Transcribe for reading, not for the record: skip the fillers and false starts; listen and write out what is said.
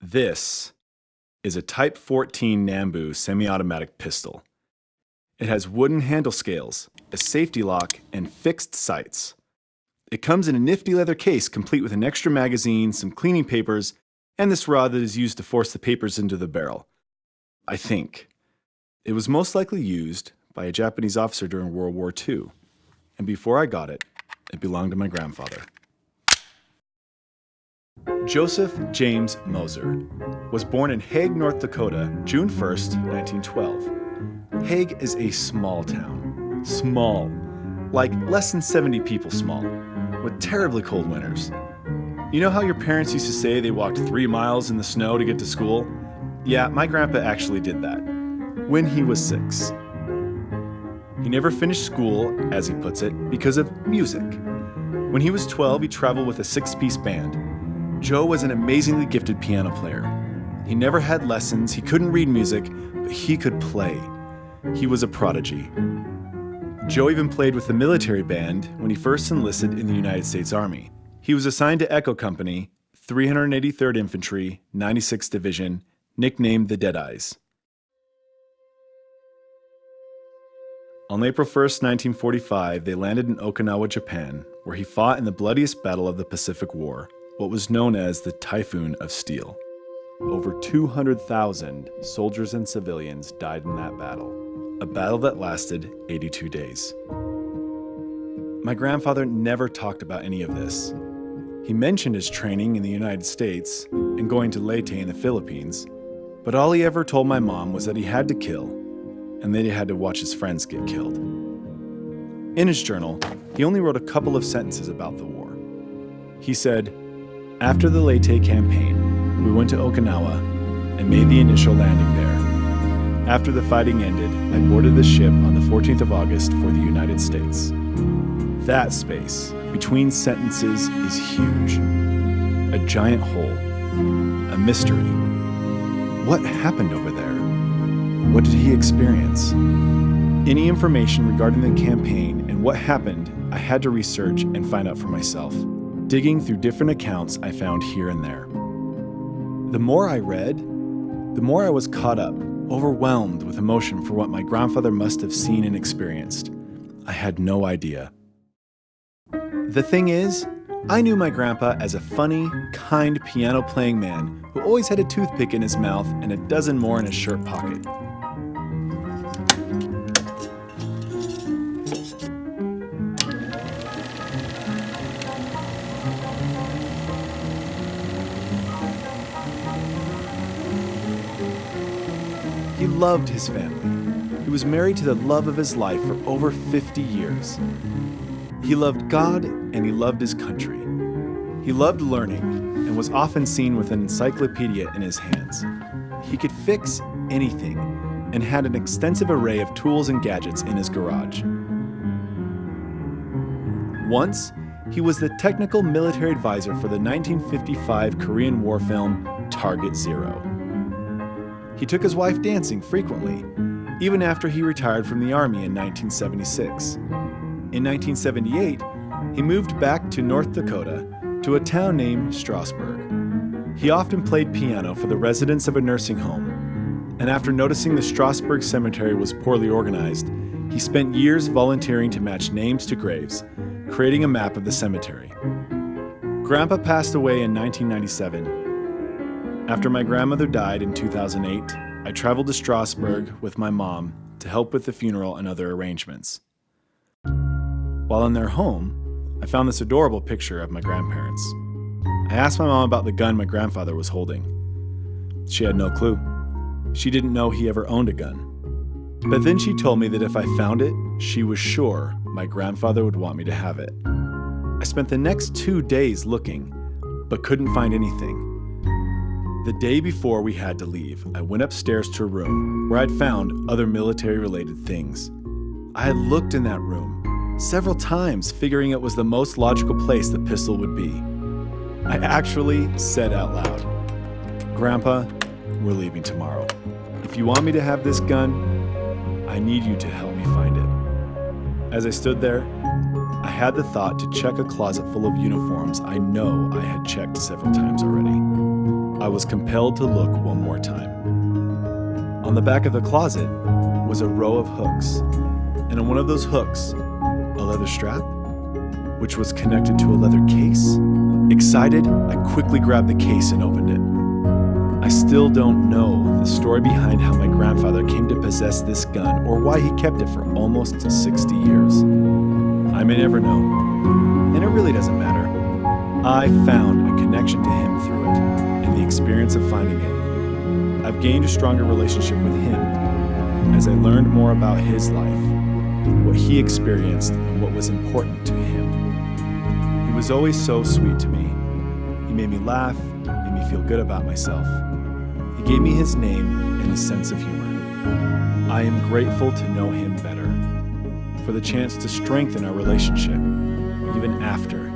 This is a Type 14 Nambu semi-automatic pistol. It has wooden handle scales, a safety lock, and fixed sights. It comes in a nifty leather case complete with an extra magazine, some cleaning papers, and this rod that is used to force the papers into the barrel. I think. It was most likely used by a Japanese officer during World War II, and before I got it, it belonged to my grandfather. Joseph James Moser was born in Hague, North Dakota, June 1st, 1912. Hague is a small town. Small. Like less than 70 people small, with terribly cold winters. You know how your parents used to say they walked 3 miles in the snow to get to school? Yeah, my grandpa actually did that, when he was 6. He never finished school, as he puts it, because of music. When he was 12, he traveled with a 6-piece band. Joe was an amazingly gifted piano player. He never had lessons, he couldn't read music, but he could play. He was a prodigy. Joe even played with the military band when he first enlisted in the United States Army. He was assigned to Echo Company, 383rd Infantry, 96th Division, nicknamed the Deadeyes. On April 1st, 1945, they landed in Okinawa, Japan, where he fought in the bloodiest battle of the Pacific War, what was known as the Typhoon of Steel. Over 200,000 soldiers and civilians died in that battle, a battle that lasted 82 days. My grandfather never talked about any of this. He mentioned his training in the United States and going to Leyte in the Philippines, but all he ever told my mom was that he had to kill, and that he had to watch his friends get killed. In his journal, he only wrote a couple of sentences about the war. He said, "After the Leyte campaign, we went to Okinawa and made the initial landing there. After the fighting ended, I boarded the ship on the 14th of August for the United States." That space between sentences is huge. A giant hole. A mystery. What happened over there? What did he experience? Any information regarding the campaign and what happened, I had to research and find out for myself. Digging through different accounts I found here and there. The more I read, the more I was caught up, overwhelmed with emotion for what my grandfather must have seen and experienced. I had no idea. The thing is, I knew my grandpa as a funny, kind piano-playing man who always had a toothpick in his mouth and a dozen more in his shirt pocket. He loved his family. He was married to the love of his life for over 50 years. He loved God and he loved his country. He loved learning and was often seen with an encyclopedia in his hands. He could fix anything and had an extensive array of tools and gadgets in his garage. Once, he was the technical military advisor for the 1955 Korean War film Target Zero. He took his wife dancing frequently, even after he retired from the Army in 1976. In 1978, he moved back to North Dakota to a town named Strasburg. He often played piano for the residents of a nursing home, and after noticing the Strasburg cemetery was poorly organized, he spent years volunteering to match names to graves, creating a map of the cemetery. Grandpa passed away in 1997. After my grandmother died in 2008, I traveled to Strasburg with my mom to help with the funeral and other arrangements. While in their home, I found this adorable picture of my grandparents. I asked my mom about the gun my grandfather was holding. She had no clue. She didn't know he ever owned a gun. But then she told me that if I found it, she was sure my grandfather would want me to have it. I spent the next 2 days looking, but couldn't find anything. The day before we had to leave, I went upstairs to a room where I'd found other military-related things. I had looked in that room several times, figuring it was the most logical place the pistol would be. I actually said out loud, "Grandpa, we're leaving tomorrow. If you want me to have this gun, I need you to help me find it." As I stood there, I had the thought to check a closet full of uniforms I know I had checked several times already. I was compelled to look one more time. On the back of the closet was a row of hooks, and on one of those hooks, a leather strap, which was connected to a leather case. Excited, I quickly grabbed the case and opened it. I still don't know the story behind how my grandfather came to possess this gun or why he kept it for almost 60 years. I may never know, and it really doesn't matter. I found a connection to him through it, and the experience of finding it. I've gained a stronger relationship with him as I learned more about his life, what he experienced, and what was important to him. He was always so sweet to me. He made me laugh, made me feel good about myself. He gave me his name and his sense of humor. I am grateful to know him better, for the chance to strengthen our relationship, even after